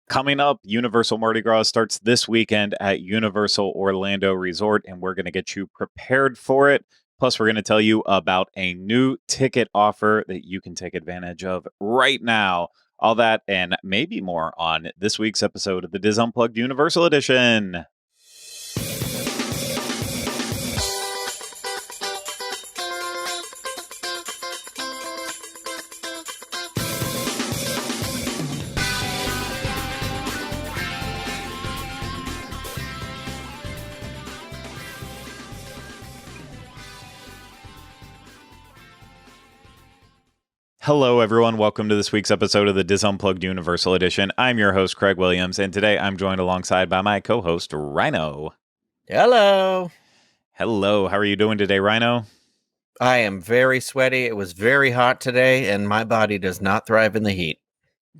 Coming up, Universal Mardi Gras starts this weekend at Universal Orlando Resort, and we're going to get you prepared for it. Plus, we're going to tell you about a new ticket offer that you can take advantage of right now. All that and maybe more on this week's episode of the DIS Unplugged Universal Edition. Hello, everyone. Welcome to this week's episode of the DIS Unplugged Universal Edition. I'm your host, Craig Williams, and today I'm joined alongside by my co-host, Rhino. Hello. Hello. How are you doing today, Rhino? I am very sweaty. It was very hot today, and my body does not thrive in the heat.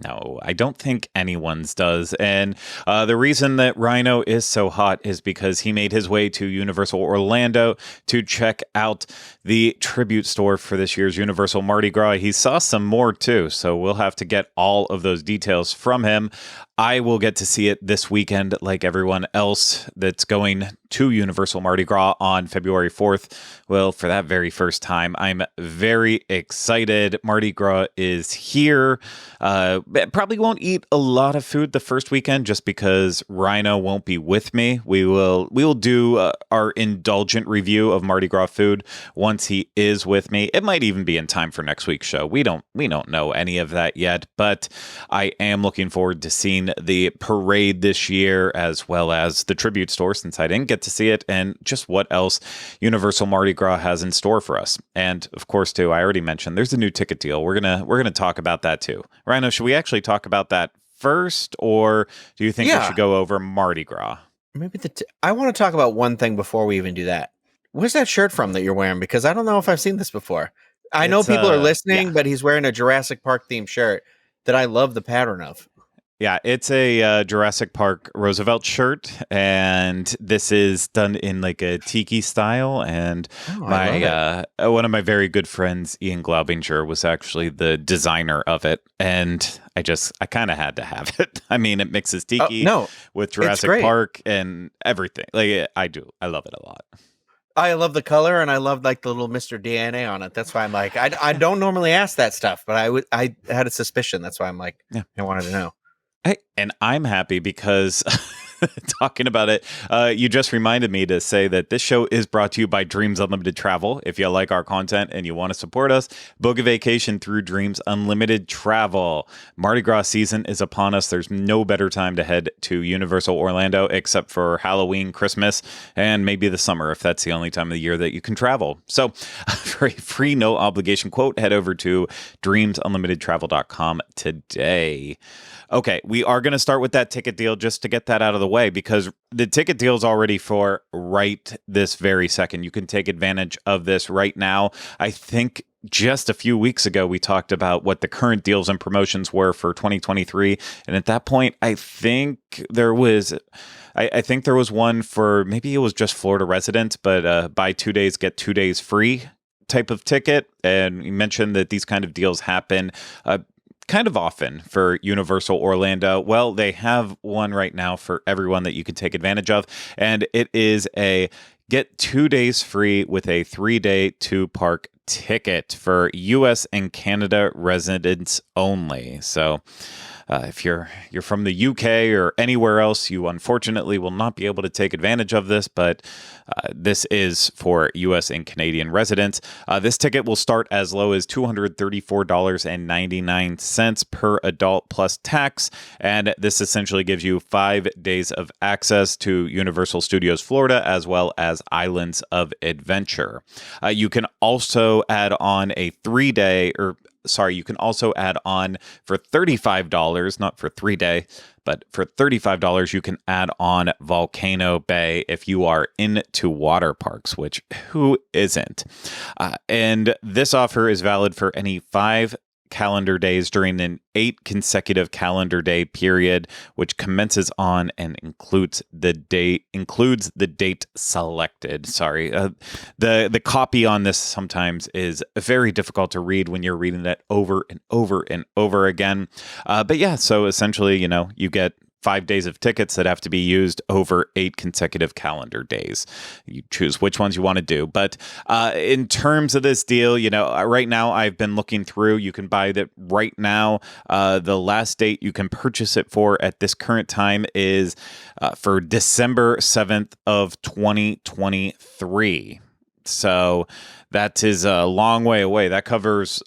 No, I don't think anyone's does. And the reason that Rhino is so hot is because he made his way to Universal Orlando to check out the tribute store for this year's Universal Mardi Gras. He saw some more too, so we'll have to get all of those details from him. I will get to see it this weekend like everyone else that's going to Universal Mardi Gras on February 4th. Well, for that very first time, I'm very excited. Mardi Gras is here. Probably won't eat a lot of food the first weekend just because Rhino won't be with me. We will do our indulgent review of Mardi Gras food once he is with me. It might even be in time for next week's show. We don't know any of that yet, but I am looking forward to seeing the parade this year as well as the tribute store since I didn't get to see it, and just what else Universal Mardi Gras has in store for us. And of course, too, I already mentioned there's a new ticket deal. We're gonna talk about that too. Rhino, should we actually talk about that first, or do you think we should go over Mardi Gras? Maybe I want to talk about one thing before we even do that. Where's that shirt from that you're wearing? Because I don't know if I've seen this before. I know people are listening, but he's wearing a Jurassic Park themed shirt that I love the pattern of. Yeah, it's a Jurassic Park Roosevelt shirt, and this is done in like a tiki style. And one of my very good friends, Ian Glaubinger, was actually the designer of it, and I kind of had to have it. I mean, it mixes tiki with Jurassic Park and everything. Like I love it a lot. I love the color, and I love like the little Mr. DNA on it. That's why I'm like, I don't normally ask that stuff, but I had a suspicion. That's why I'm like, I wanted to know. And I'm happy because talking about it, you just reminded me to say that this show is brought to you by Dreams Unlimited Travel. If you like our content and you want to support us, book a vacation through Dreams Unlimited Travel. Mardi Gras season is upon us. There's no better time to head to Universal Orlando except for Halloween, Christmas, and maybe the summer if that's the only time of the year that you can travel. So for a free, no obligation quote, head over to dreamsunlimitedtravel.com today. Okay, we are going to start with that ticket deal just to get that out of the way because the ticket deal is already for right this very second. You can take advantage of this right now. I think just a few weeks ago, we talked about what the current deals and promotions were for 2023. And at that point, I think there was one for maybe it was just Florida residents, but buy 2 days, get 2 days free type of ticket. And you mentioned that these kind of deals happen kind of often for Universal Orlando. Well, they have one right now for everyone that you can take advantage of, and it is a get 2 days free with a 3-day 2-park ticket for U.S. and Canada residents only. So if you're from the UK or anywhere else, you unfortunately will not be able to take advantage of this, but this is for U.S. and Canadian residents. This ticket will start as low as $234.99 per adult plus tax, and this essentially gives you 5 days of access to Universal Studios Florida as well as Islands of Adventure. You can also add on a 3-day you can also add on for $35, not for 3-day, but for $35, you can add on Volcano Bay if you are into water parks, which who isn't? And this offer is valid for any 5 calendar days during an 8 consecutive calendar day period, which commences on and includes the date selected. Sorry, the copy on this sometimes is very difficult to read when you're reading it over and over and over again. But yeah, so essentially, you get 5 days of tickets that have to be used over 8 consecutive calendar days. You choose which ones you want to do. But in terms of this deal, right now I've been looking through. You can buy that right now. The last date you can purchase it for at this current time is for December 7th of 2023. So that is a long way away. That covers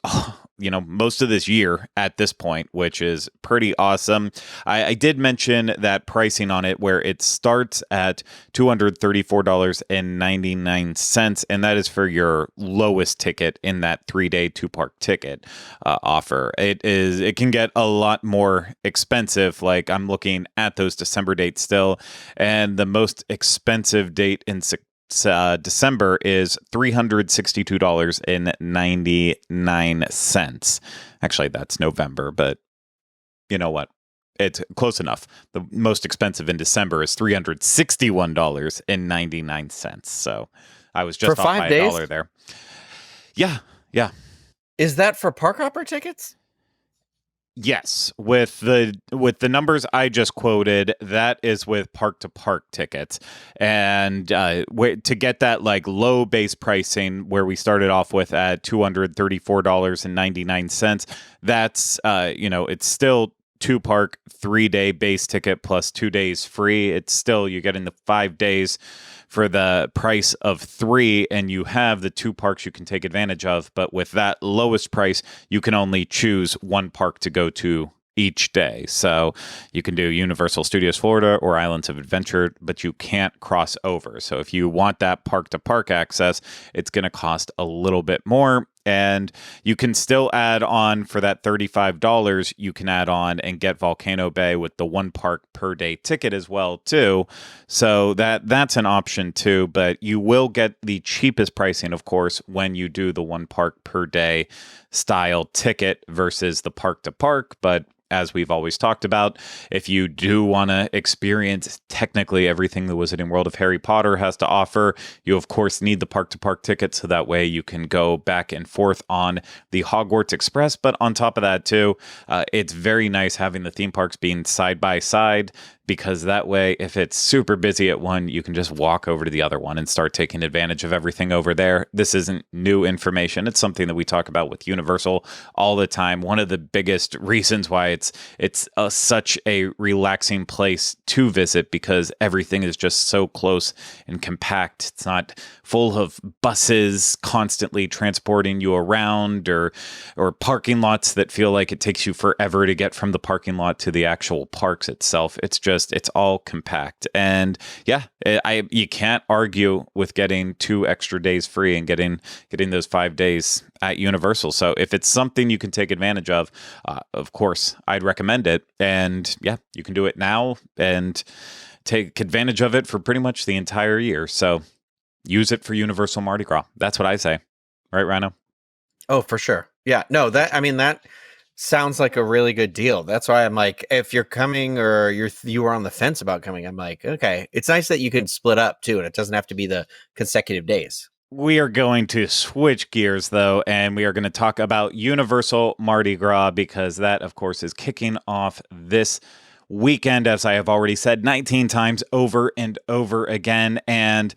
most of this year at this point, which is pretty awesome. I did mention that pricing on it where it starts at $234.99, and that is for your lowest ticket in that 3-day 2-park ticket offer. It can get a lot more expensive. Like I'm looking at those December dates still, and the most expensive date in December is $362.99. Actually, that's November, but you know what? It's close enough. The most expensive in December is $361.99. So I was just for off 5 by days? $1 there. Yeah. Is that for park hopper tickets? Yes, with the numbers I just quoted, that is with park to park tickets, and to get that like low base pricing where we started off with at $234.99, that's it's still 2-park 3-day base ticket plus 2 days free. It's still you're getting the 5 days for the price of 3, and you have the 2 parks you can take advantage of. But with that lowest price, you can only choose 1 park to go to each day. So you can do Universal Studios Florida or Islands of Adventure, but you can't cross over. So if you want that park to park access, it's going to cost a little bit more. And you can still add on for that $35. You can add on and get Volcano Bay with the 1 park per day ticket as well too. So that's an option too. But you will get the cheapest pricing, of course, when you do the 1 park per day style ticket versus the park to park. But as we've always talked about, if you do want to experience technically everything the Wizarding World of Harry Potter has to offer, you of course need the park-to-park ticket, so that way you can go back and forth on the Hogwarts Express. But on top of that too, it's very nice having the theme parks being side by side, because that way, if it's super busy at one, you can just walk over to the other one and start taking advantage of everything over there. This isn't new information. It's something that we talk about with Universal all the time. One of the biggest reasons why it's such a relaxing place to visit, because everything is just so close and compact. It's not full of buses constantly transporting you around, or parking lots that feel like it takes you forever to get from the parking lot to the actual parks itself. It's all compact. And yeah, you can't argue with getting 2 extra days free and getting those 5 days at Universal. So if it's something you can take advantage of course, I'd recommend it. And yeah, you can do it now and take advantage of it for pretty much the entire year. So use it for Universal Mardi Gras. That's what I say. Right, Rhino? Oh, for sure. Yeah. No, that sounds like a really good deal. That's why I'm like, if you're coming or you were on the fence about coming, I'm like, okay, it's nice that you can split up too, and it doesn't have to be the consecutive days. We are going to switch gears, though, and we are going to talk about Universal Mardi Gras, because that, of course, is kicking off this weekend, as I have already said 19 times over and over again. And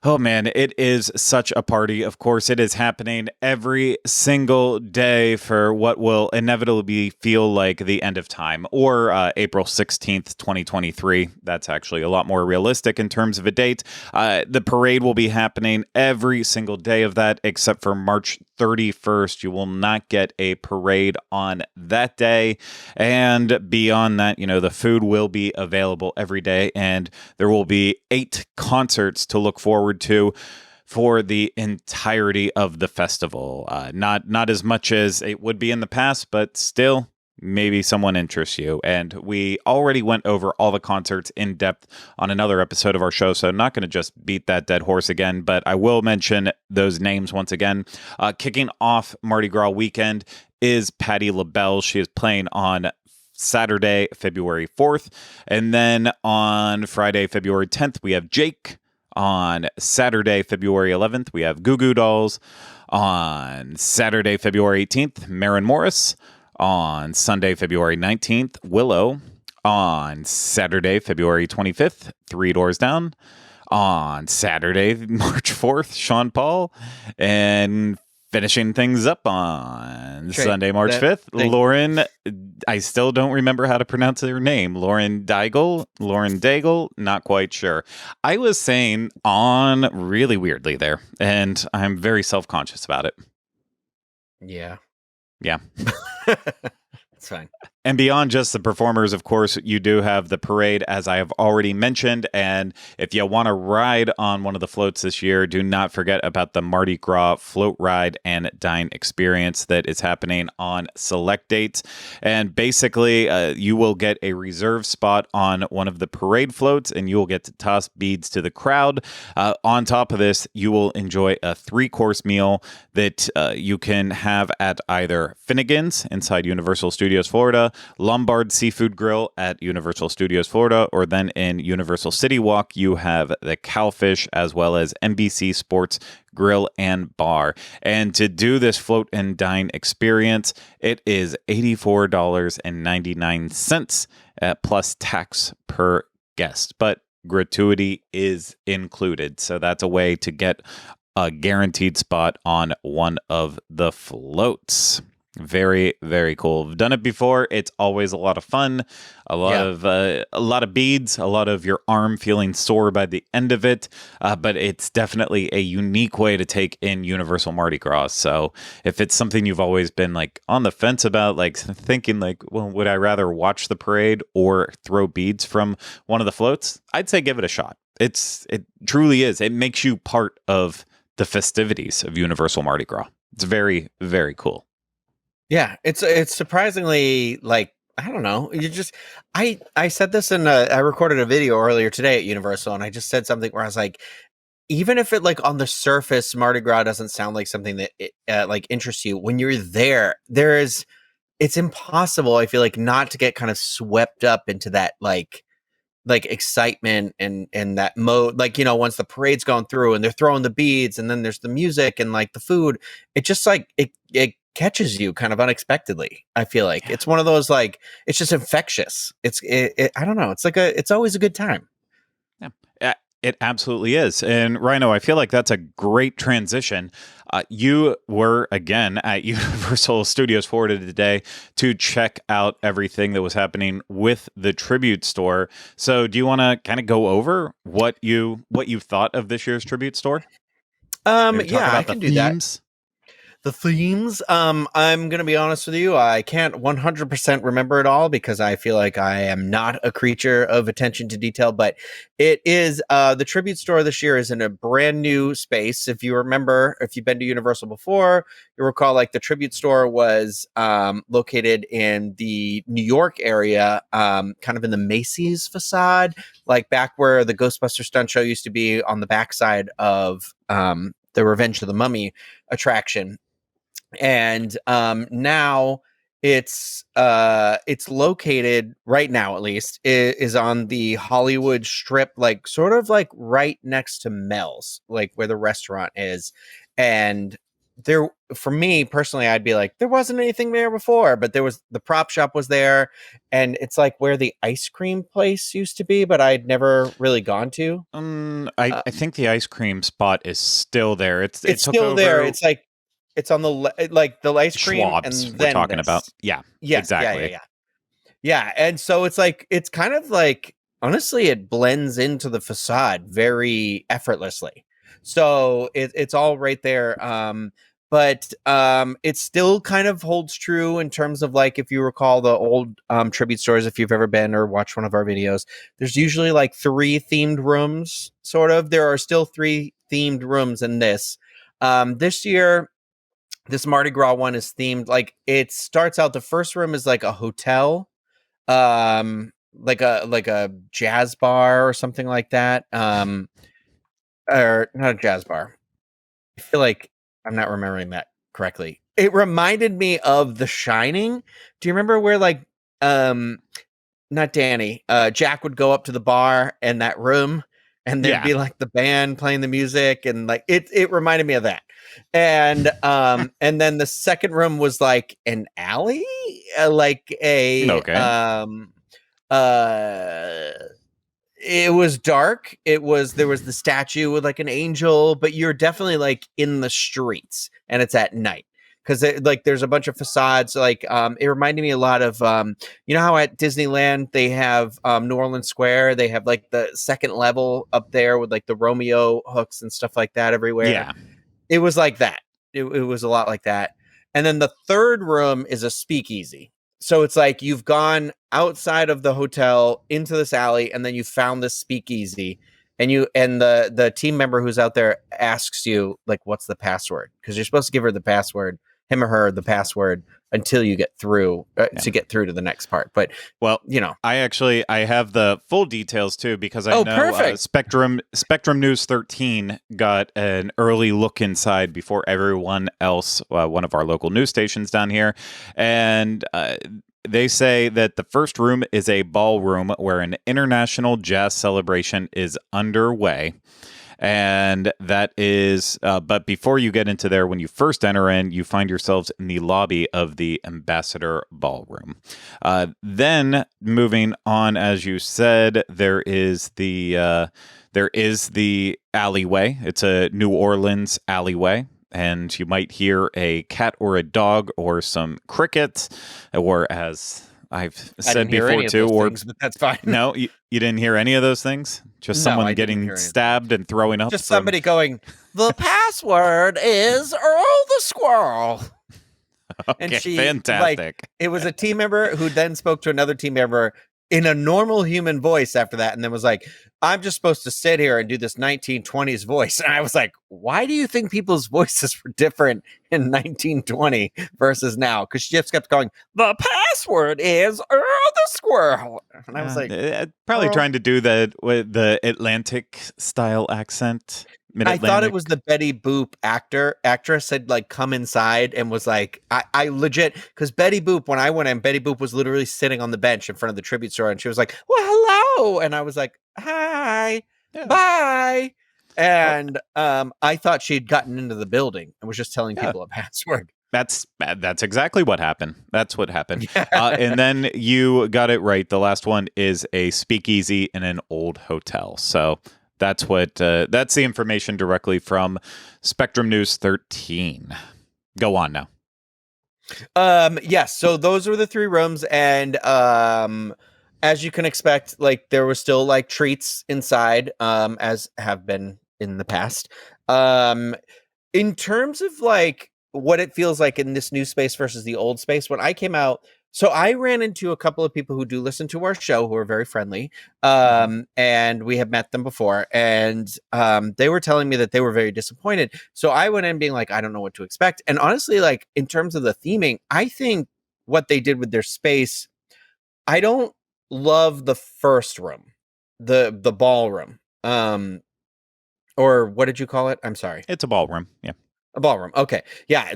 oh man, it is such a party. Of course, it is happening every single day for what will inevitably feel like the end of time, or April 16th, 2023. That's actually a lot more realistic in terms of a date. The parade will be happening every single day of that, except for March 31st. You will not get a parade on that day. And beyond that, the food will be available every day, and there will be 8 concerts to look forward to for the entirety of the festival. Not as much as it would be in the past, but still, maybe someone interests you. And we already went over all the concerts in depth on another episode of our show, so I'm not going to just beat that dead horse again, but I will mention those names once again. Kicking off Mardi Gras weekend is Patti LaBelle. She is playing on Saturday, February 4th. And then on Friday, February 10th, we have Jake. On Saturday, February 11th, we have Goo Goo Dolls. On Saturday, February 18th, Maren Morris. On Sunday, February 19th, Willow. On Saturday, February 25th, Three Doors Down. On Saturday, March 4th, Sean Paul. And finishing things up on Sunday, March 5th, Lauren, I still don't remember how to pronounce her name. Lauren Daigle, not quite sure. I was saying on really weirdly there, and I'm very self-conscious about it. Yeah. It's fine. And beyond just the performers, of course, you do have the parade, as I have already mentioned. And if you want to ride on one of the floats this year, do not forget about the Mardi Gras float ride and dine experience that is happening on select dates. And basically, you will get a reserved spot on one of the parade floats, and you will get to toss beads to the crowd. On top of this, you will enjoy a 3-course meal that you can have at either Finnegan's inside Universal Studios Florida, Lombard Seafood Grill at Universal Studios Florida, or then in Universal City Walk, you have the Cowfish as well as NBC Sports Grill and Bar. And to do this float and dine experience, it is $84.99 plus tax per guest. But gratuity is included. So that's a way to get a guaranteed spot on one of the floats. Very, very cool. I've done it before. It's always a lot of fun. A lot of beads. A lot of your arm feeling sore by the end of it. But it's definitely a unique way to take in Universal Mardi Gras. So if it's something you've always been like on the fence about, like thinking like, well, would I rather watch the parade or throw beads from one of the floats? I'd say give it a shot. It truly is. It makes you part of the festivities of Universal Mardi Gras. It's very, very cool. Yeah, it's surprisingly, like, I don't know. I said this I recorded a video earlier today at Universal, and I just said something where I was like, even if it like on the surface, Mardi Gras doesn't sound like something that like interests you, when you're there, it's impossible, I feel like, not to get kind of swept up into that like excitement and that mode. Like, once the parade's gone through and they're throwing the beads and then there's the music and like the food, it just like it catches you kind of unexpectedly. I feel like it's one of those, like, it's just infectious. I don't know. It's always a good time. Yeah. It absolutely is. And Rhino, I feel like that's a great transition. You were, again, at Universal Studios Florida today to check out everything that was happening with the Tribute Store. So do you want to kind of go over what you thought of this year's Tribute Store? Yeah, I can do that. The themes. I'm going to be honest with you. I can't 100% remember it all because I feel like I am not a creature of attention to detail, but it is, the Tribute Store this year is in a brand new space. If you remember, if you've been to Universal before, you recall like the Tribute Store was located in the New York area, kind of in the Macy's facade, like back where the Ghostbuster stunt show used to be on the backside of the Revenge of the Mummy attraction. And now it's located right now, at least, is on the Hollywood Strip, like sort of like right next to Mel's, like where the restaurant is. And there, for me personally, I'd be like, there wasn't anything there before, but the prop shop was there, and it's like where the ice cream place used to be, but I'd never really gone to. I think the ice cream spot is still there. It's still there. It's like, it's on the like the ice cream, Schwab's and we're then talking about. Yeah, yes, exactly. Yeah. And so it's like, it's kind of like, honestly, it blends into the facade very effortlessly. So it's all right there. But it still kind of holds true in terms of, like, if you recall the old tribute stores, if you've ever been or watched one of our videos, there's usually like 3 themed rooms, sort of. There are still 3 themed rooms in this. This year, this Mardi Gras one is themed, like, it starts out, the first room is like a hotel, like a jazz bar or something like that, or not a jazz bar. I feel like I'm not remembering that correctly. It reminded me of The Shining. Do you remember where like not Danny, Jack would go up to the bar in that room and there'd be like the band playing the music and like it reminded me of that. And then the second room was like an alley, like a it was dark. There was the statue with like an angel, but you're definitely like in the streets and it's at night. Because like there's a bunch of facades, like it reminded me a lot of you know how at Disneyland they have New Orleans Square, they have like the second level up there with like the Romeo hooks and stuff like that everywhere. Yeah, it was like that. It was a lot like that. And then the third room is a speakeasy. So it's like you've gone outside of the hotel into this alley, and then you found this speakeasy, and the team member who's out there asks you like, "What's the password?" Because you're supposed to give her the password, him or her, the password until you get through to get through to the next part. But well, you know, I have the full details too because I know Spectrum News 13 got an early look inside before everyone else. One of our local news stations down here, and they say that the first room is a ballroom where an international jazz celebration is underway. And that is, but before you get into there, when you first enter in, you find yourselves in the lobby of the Ambassador Ballroom. Then moving on, as you said, there is the alleyway. It's a New Orleans alleyway. And you might hear a cat or a dog or some crickets, or as I've said before too, or things, but that's fine. No, you didn't hear any of those things? Just someone getting stabbed and throwing up? Just somebody going, the password is Earl the Squirrel. Okay, and she, fantastic. Like, it was a team member who then spoke to another team member in a normal human voice after that, and then was like, I'm just supposed to sit here and do this 1920s voice. And I was like, why do you think people's voices were different in 1920 versus now? Because she just kept going, the password is Earl the Squirrel. And I was like, probably trying to do that with the Atlantic style accent. I thought it was the Betty Boop actress had like come inside and was like, I legit, because Betty Boop, when I went in, Betty Boop was literally sitting on the bench in front of the tribute store, and she was like, well, hello. And I was like, hi, bye. And I thought she'd gotten into the building and was just telling people a password. That's exactly what happened. That's what happened. And then you got it right. The last one is a speakeasy in an old hotel. So that's the information directly from Spectrum News 13. Go on now. Yes. So those were the three rooms, and as you can expect, like there were still like treats inside, as have been in the past. In terms of like what it feels like in this new space versus the old space, when I came out. So I ran into a couple of people who do listen to our show who are very friendly, and we have met them before, and they were telling me that they were very disappointed. So I went in being like, I don't know what to expect. And honestly, like in terms of the theming, I think what they did with their space, I don't love the first room, the ballroom, or what did you call it? I'm sorry. It's a ballroom. Yeah. A ballroom. Okay. Yeah.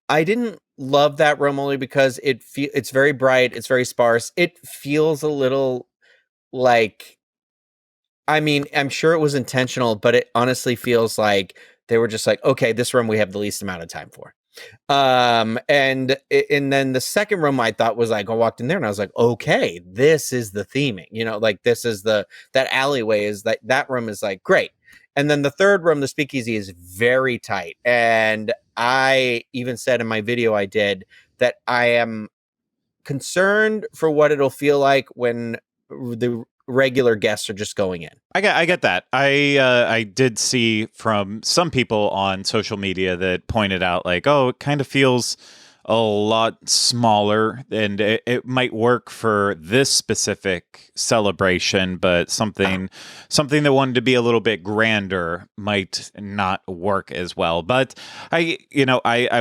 I didn't love that room only because it's very bright. It's very sparse. It feels a little like, I mean, I'm sure it was intentional, but it honestly feels like they were just like, okay, this room we have the least amount of time for. And then the second room I thought was like, I walked in there and I was like, okay, this is the theming, like this is that alleyway is that room is like great. And then the third room, the speakeasy, is very tight. And I even said in my video I did that I am concerned for what it'll feel like when the regular guests are just going in. I get that. I did see from some people on social media that pointed out like, oh, it kind of feels a lot smaller, and it might work for this specific celebration, but something that wanted to be a little bit grander might not work as well. But I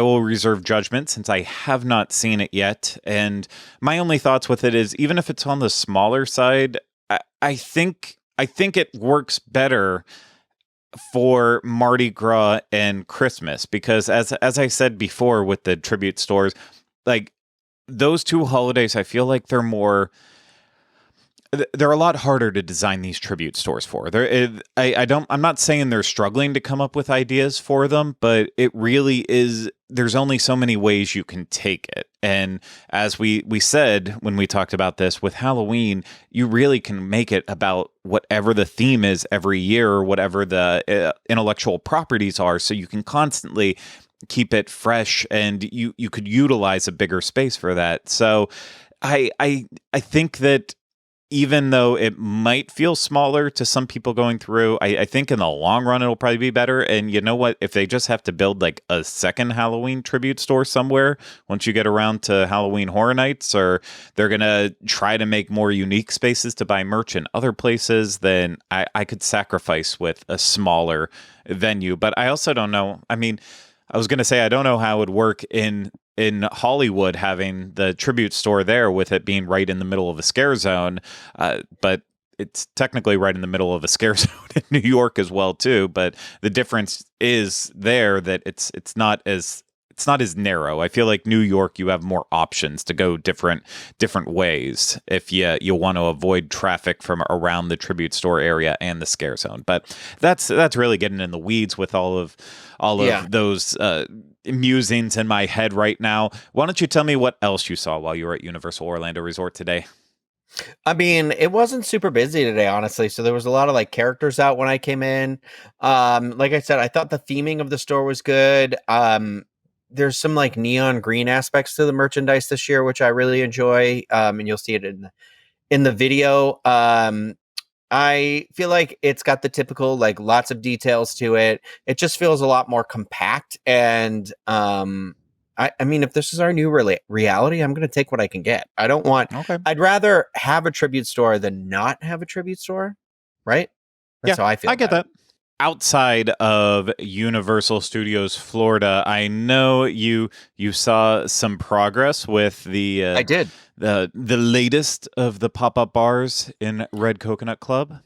will reserve judgment since I have not seen it yet. And my only thoughts with it is, even if it's on the smaller side, I think it works better for Mardi Gras and Christmas, because as I said before with the tribute stores, like those two holidays, I feel like they're a lot harder to design these tribute stores for. I'm not saying they're struggling to come up with ideas for them, but it really is. There's only so many ways you can take it. And as we said when we talked about this with Halloween, you really can make it about whatever the theme is every year, or whatever the intellectual properties are. So you can constantly keep it fresh, and you could utilize a bigger space for that. So I think that even though it might feel smaller to some people going through, I think in the long run it'll probably be better. And you know what? If they just have to build like a second Halloween tribute store somewhere once you get around to Halloween Horror Nights, or they're going to try to make more unique spaces to buy merch in other places, then I could sacrifice with a smaller venue. But I also don't know. I mean, I was going to say I don't know how it would work in Hollywood, having the tribute store there with it being right in the middle of a scare zone, but it's technically right in the middle of a scare zone in New York as well too. But the difference is there that it's not as narrow. I feel like New York, you have more options to go different ways if you want to avoid traffic from around the tribute store area and the scare zone. But that's really getting in the weeds with all of those musings in my head right now. Why don't you tell me what else you saw while you were at Universal Orlando Resort today? I mean, it wasn't super busy today, honestly. So there was a lot of like characters out when I came in. Like I said, I thought the theming of the store was good. There's some like neon green aspects to the merchandise this year, which I really enjoy. And you'll see it in the video. I feel like it's got the typical, like, lots of details to it. It just feels a lot more compact. And I mean, if this is our new reality, I'm going to take what I can get. I'd rather have a tribute store than not have a tribute store. Right? That's how I feel. I get that. Outside of Universal Studios Florida, I know you saw some progress with the I did. The latest of the pop-up bars in Red Coconut Club.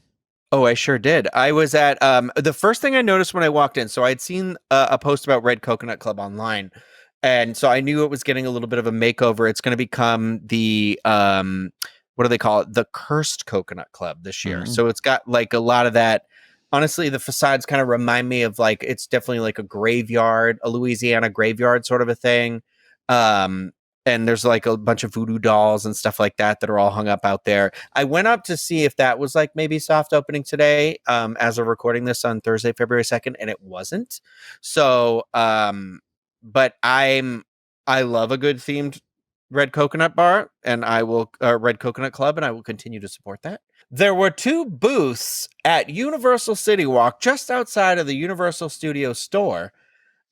Oh, I sure did. I was at the first thing I noticed when I walked in. So I'd seen a post about Red Coconut Club online, and so I knew it was getting a little bit of a makeover. It's going to become the what do they call it? The Cursed Coconut Club this year. Mm-hmm. So it's got like a lot of that. Honestly, the facades kind of remind me of like, it's definitely like a graveyard, a Louisiana graveyard sort of a thing. And there's like a bunch of voodoo dolls and stuff like that are all hung up out there. I went up to see if that was like maybe soft opening today, as of recording this on Thursday, February 2nd, and it wasn't. So, but I love a good themed Red Coconut bar, and Red Coconut Club, and I will continue to support that. There were two booths at Universal City Walk just outside of the Universal Studios store,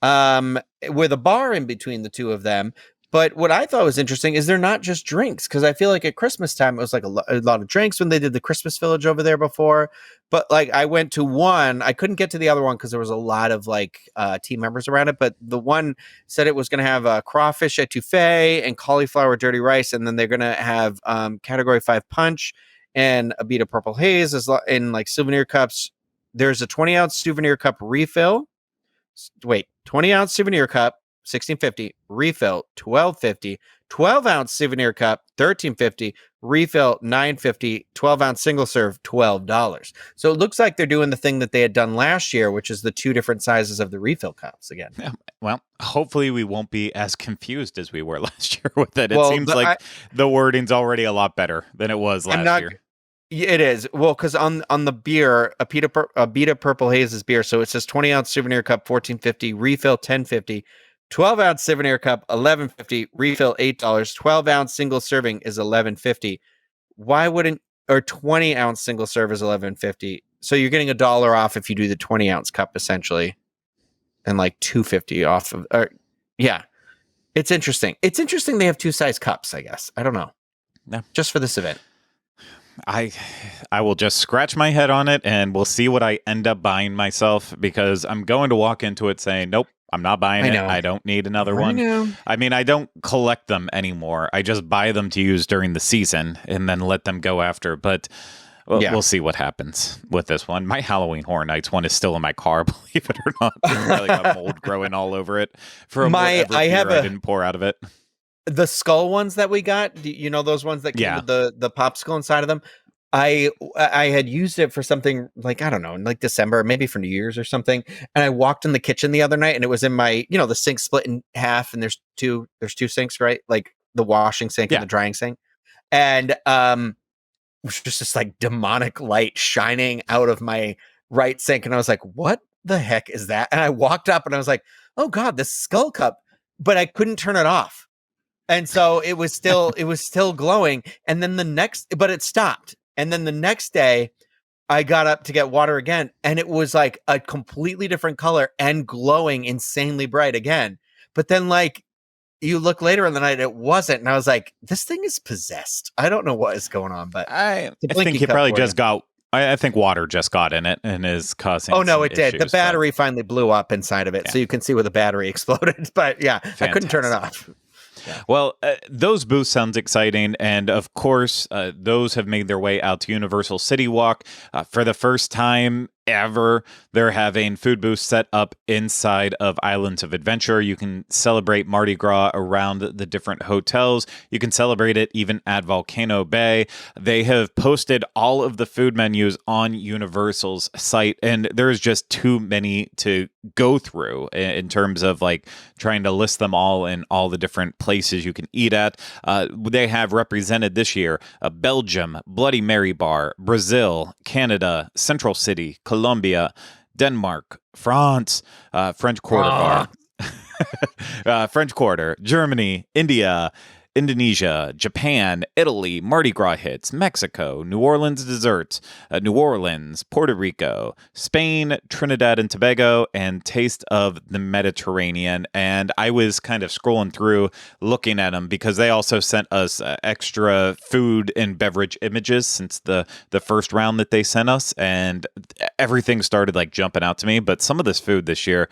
with a bar in between the two of them. But what I thought was interesting is they're not just drinks, because I feel like at Christmas time, it was like a lot of drinks when they did the Christmas Village over there before. But like I went to one, I couldn't get to the other one because there was a lot of like team members around it. But the one said it was going to have a crawfish etouffee and cauliflower dirty rice. And then they're going to have Category 5 punch and a bead of purple haze in like souvenir cups. There's a 20-ounce souvenir cup refill. 20-ounce souvenir cup, $16.50, refill $12.50, 12-ounce souvenir cup, $13.50, refill $9.50, 12-ounce single serve $12. So it looks like they're doing the thing that they had done last year, which is the two different sizes of the refill cups again. Yeah, well, hopefully we won't be as confused as we were last year with it. It seems like the wording's already a lot better than it was last year. It is. Well, because on the beer, a bead of purple haze's beer, so it says 20-ounce souvenir cup, $14.50, refill $10.50, 12-ounce souvenir cup, $11.50, refill $8, 12-ounce single serving is $11.50. Why wouldn't, or 20-ounce single serve is $11.50? So you're getting $1 off if you do the 20-ounce cup, essentially, and like $2.50 off of, yeah. It's interesting. It's interesting they have two size cups, I guess. I don't know. No. Just for this event. I will just scratch my head on it, and we'll see what I end up buying myself, because I'm going to walk into it saying, nope, I'm not buying it. I don't need another one. I mean, I don't collect them anymore. I just buy them to use during the season and then let them go after. But Well, we'll see what happens with this one. My Halloween Horror Nights one is still in my car, believe it or not. It's probably got mold growing all over it from whatever beer I didn't pour out of it. The skull ones that we got, you know, those ones that came with the popsicle inside of them. I had used it for something like, I don't know, in like December, maybe for New Year's or something. And I walked in the kitchen the other night and it was in my, you know, the sink split in half and there's two sinks, right? Like the washing sink and the drying sink. And it was just this like demonic light shining out of my right sink. And I was like, what the heck is that? And I walked up and I was like, oh God, this skull cup, but I couldn't turn it off. And so it was still glowing. And then but it stopped. And then the next day I got up to get water again and it was like a completely different color and glowing insanely bright again. But then like you look later in the night, it wasn't. And I was like, this thing is possessed. I don't know what is going on, but I think he probably just got, I think water just got in it and is causing. Oh no, it did. The battery finally blew up inside of it. So you can see where the battery exploded, but I couldn't turn it off. Yeah. Well, those booths sounds exciting, and of course, those have made their way out to Universal City Walk. For the first time ever, they're having food booths set up inside of Islands of Adventure. You can celebrate Mardi Gras around the different hotels. You can celebrate it even at Volcano Bay. They have posted all of the food menus on Universal's site, and there's just too many to go through in terms of like trying to list them all in all the different places you can eat at. They have represented this year Belgium, Bloody Mary Bar, Brazil, Canada, Central City, Colombia, Denmark, France, French Quarter Bar, French Quarter, Germany, India, Indonesia, Japan, Italy, Mardi Gras hits, Mexico, New Orleans desserts, New Orleans, Puerto Rico, Spain, Trinidad and Tobago, and Taste of the Mediterranean. And I was kind of scrolling through looking at them because they also sent us extra food and beverage images since the first round that they sent us. And everything started like jumping out to me. But some of this food this year,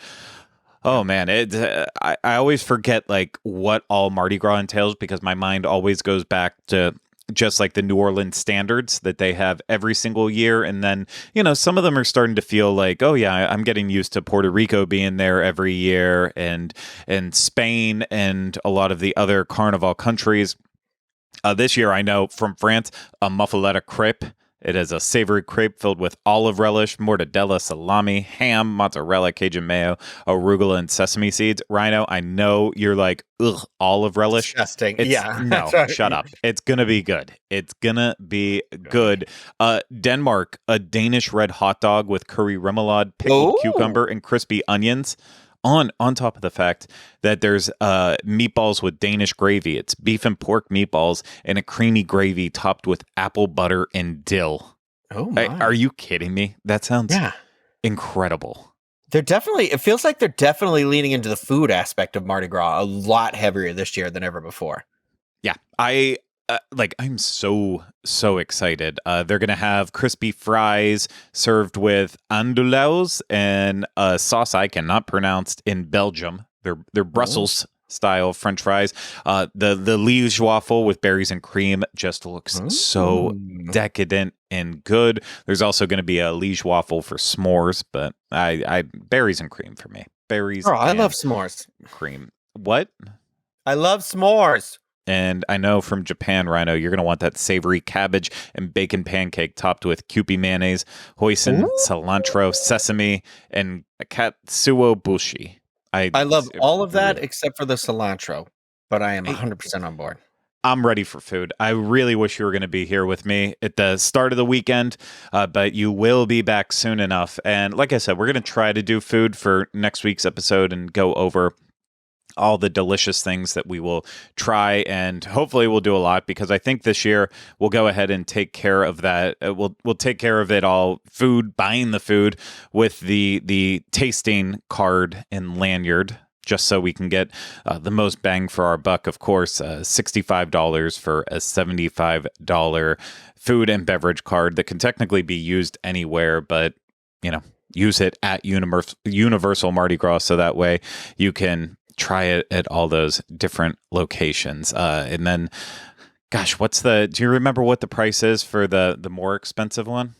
oh man, I always forget like what all Mardi Gras entails because my mind always goes back to just like the New Orleans standards that they have every single year. And then, you know, some of them are starting to feel like, oh yeah, I'm getting used to Puerto Rico being there every year and Spain and a lot of the other Carnival countries. This year, I know from France, a muffaletta crepe. It is a savory crepe filled with olive relish, mortadella, salami, ham, mozzarella, Cajun mayo, arugula, and sesame seeds. Rhino, I know you're like, ugh, olive relish. Disgusting. No, shut up. It's going to be good. It's going to be good. Denmark, a Danish red hot dog with curry remoulade, pickled cucumber, and crispy onions. On top of the fact that there's meatballs with Danish gravy. It's beef and pork meatballs and a creamy gravy topped with apple butter and dill. Oh my. Are you kidding me? That sounds incredible. It feels like they're definitely leaning into the food aspect of Mardi Gras a lot heavier this year than ever before. Yeah, I'm so excited. They're going to have crispy fries served with andouilles and a sauce I cannot pronounce in Belgium. They're Brussels style French fries. The Liege waffle with berries and cream just looks so decadent and good. There's also going to be a Liege waffle for s'mores, but I berries and cream for me. Berries. Oh, I love s'mores. Cream. What? I love s'mores. And I know from Japan, Rhino, you're going to want that savory cabbage and bacon pancake topped with Kewpie mayonnaise, hoisin, cilantro, sesame, and katsuo bushi. I love all of that except for the cilantro, but I am 100% on board. I'm ready for food. I really wish you were going to be here with me at the start of the weekend, but you will be back soon enough. And like I said, we're going to try to do food for next week's episode and go over all the delicious things that we will try, and hopefully we'll do a lot because I think this year we'll go ahead and take care of that. We'll take care of it all, buying the food with the tasting card and lanyard, just so we can get the most bang for our buck. Of course, $65 for a $75 food and beverage card that can technically be used anywhere, but you know, use it at Universal Mardi Gras so that way you can try it at all those different locations. And then, Gosh, do you remember what the price is for the more expensive one?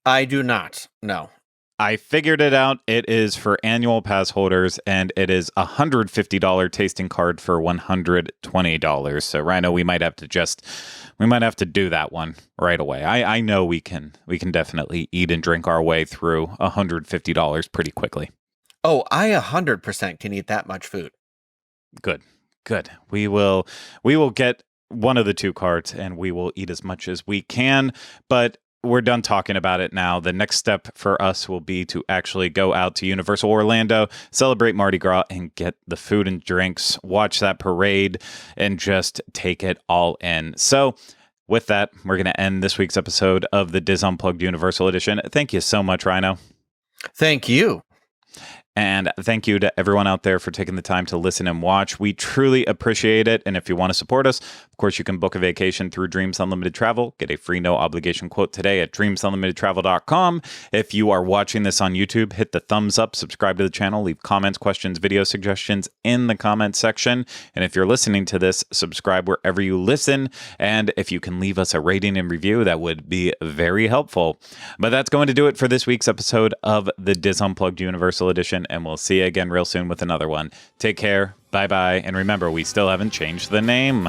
I do not. No. I figured it out. It is for annual pass holders, and it is $150 tasting card for $120. So, Rhino, we might have to do that one right away. I know we can definitely eat and drink our way through $150 pretty quickly. Oh, I 100% can eat that much food. Good. We will get one of the two cards, and we will eat as much as we can. But we're done talking about it now. The next step for us will be to actually go out to Universal Orlando, celebrate Mardi Gras, and get the food and drinks, watch that parade, and just take it all in. So with that, we're going to end this week's episode of the DIS Unplugged Universal Edition. Thank you so much, Rhino. Thank you. And thank you to everyone out there for taking the time to listen and watch. We truly appreciate it. And if you want to support us, of course, you can book a vacation through Dreams Unlimited Travel. Get a free no obligation quote today at dreamsunlimitedtravel.com. If you are watching this on YouTube, hit the thumbs up, subscribe to the channel, leave comments, questions, video suggestions in the comments section. And if you're listening to this, subscribe wherever you listen. And if you can leave us a rating and review, that would be very helpful. But that's going to do it for this week's episode of the DIS Unplugged Universal Edition. And we'll see you again real soon with another one. Take care. Bye-bye. And remember, we still haven't changed the name.